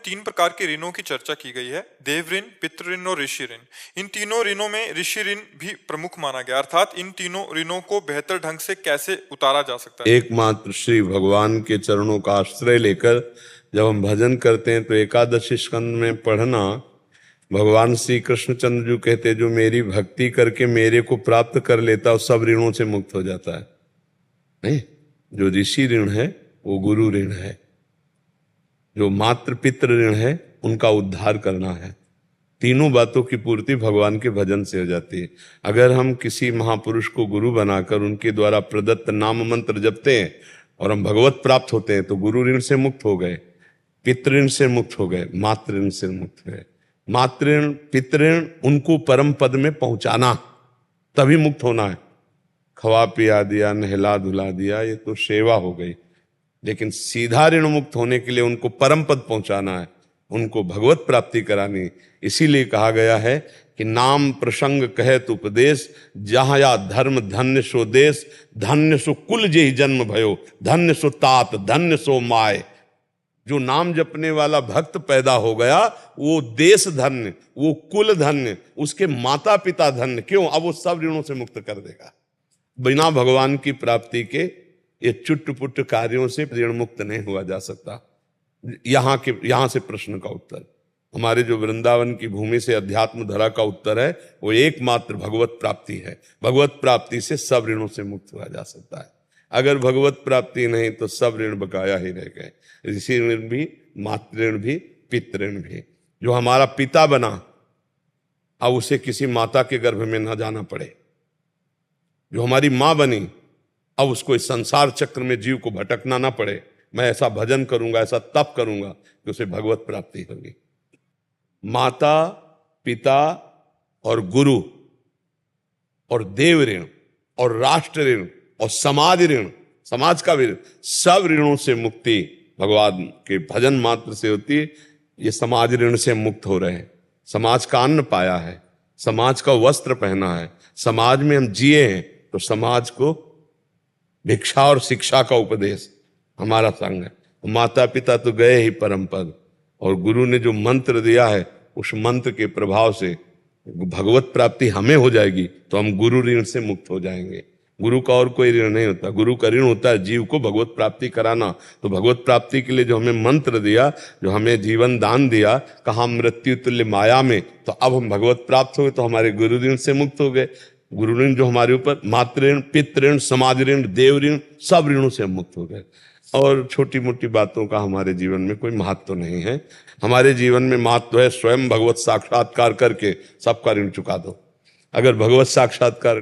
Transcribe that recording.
तीन प्रकार के ऋणों की चर्चा की गई है, देव ऋण, पितृ ऋण और ऋषि ऋण। इन तीनों ऋणों में ऋषि ऋण भी प्रमुख माना गया, अर्थात इन तीनों ऋणों को बेहतर ढंग से कैसे उतारा जा सकता है। एकमात्र श्री भगवान के चरणों का आश्रय लेकर जब हम भजन करते हैं तो एकादशी स्कंद में पढ़ना, भगवान श्री कृष्णचंद्र जी कहते जो मेरी भक्ति करके मेरे को प्राप्त कर लेता है सब ऋणों से मुक्त हो जाता है। नहीं, जो ऋषि ऋण है वो गुरु ऋण है, जो मातृ पितृ ऋण है उनका उद्धार करना है। तीनों बातों की पूर्ति भगवान के भजन से हो जाती है। अगर हम किसी महापुरुष को गुरु बनाकर उनके द्वारा प्रदत्त नाम मंत्र जपते हैं और हम भगवत प्राप्त होते हैं तो गुरु ऋण से मुक्त हो गए, पितृ ऋण से मुक्त हो गए, मातृ ऋण से मुक्त हो गए। मातृ ऋण पितृ ऋण उनको परम पद में पहुंचाना, तभी मुक्त होना है। खवा पिया दिया, नहला धुला दिया, ये तो सेवा हो गई। लेकिन सीधा ऋण मुक्त होने के लिए उनको परम पद पहुंचाना है, उनको भगवत प्राप्ति करानी। इसीलिए कहा गया है कि नाम प्रसंग कहत उपदेश, जहाँ या धर्म धन्य सो देश, धन्य सो कुल जेहि जन्म भयो, धन्य सो तात, धन्य सो माय। जो नाम जपने वाला भक्त पैदा हो गया वो देश धन्य, वो कुल धन्य, उसके माता पिता धन्य। क्यों? अब वो सब ऋणों से मुक्त कर देगा। बिना भगवान की प्राप्ति के ये चुट पुट कार्यों से ऋण मुक्त नहीं हुआ जा सकता। यहां से प्रश्न का उत्तर, हमारे जो वृंदावन की भूमि से अध्यात्म धरा का उत्तर है वो एकमात्र भगवत प्राप्ति है। भगवत प्राप्ति से सब ऋणों से मुक्त हुआ जा सकता है। अगर भगवत प्राप्ति नहीं तो सब ऋण बकाया ही रह गए, ऋषि ऋण भी, मातृ ऋण भी, पितृ ऋण भी। जो हमारा पिता बना अब उसे किसी माता के गर्भ में न जाना पड़े, जो हमारी माँ बनी अब उसको इस संसार चक्र में जीव को भटकना ना पड़े। मैं ऐसा भजन करूंगा, ऐसा तप करूंगा कि उसे भगवत प्राप्ति होगी। माता पिता और गुरु और देव ऋण और राष्ट्र ऋण और समाज ऋण, समाज का भी ऋण, सब ऋणों से मुक्ति भगवान के भजन मात्र से होती है। ये समाज ऋण से मुक्त हो रहे हैं। समाज का अन्न पाया है, समाज का वस्त्र पहना है, समाज में हम जिए हैं तो समाज को भिक्षा और शिक्षा का उपदेश हमारा संग है। माता पिता तो गए ही परम पद, और गुरु ने जो मंत्र दिया है उस मंत्र के प्रभाव से भगवत प्राप्ति हमें हो जाएगी तो हम गुरु ऋण से मुक्त हो जाएंगे। गुरु का और कोई ऋण नहीं होता, गुरु का ऋण होता है जीव को भगवत प्राप्ति कराना। तो भगवत प्राप्ति के लिए जो हमें मंत्र दिया, जो हमें जीवन दान दिया, कहा मृत्यु तुल्य माया में, तो अब हम भगवत प्राप्त हो गए तो हमारे गुरु ऋण से मुक्त हो गए। गुरु ऋण जो हमारे ऊपर, मातृ ऋण, पितृ ऋण, समाज ऋण, देव ऋण, सब ऋणों से हम मुक्त हो गए। और छोटी मोटी बातों का हमारे जीवन में कोई महत्व नहीं है। हमारे जीवन में महत्व है स्वयं भगवत साक्षात्कार करके सबका ऋण चुका दो। अगर भगवत साक्षात्कार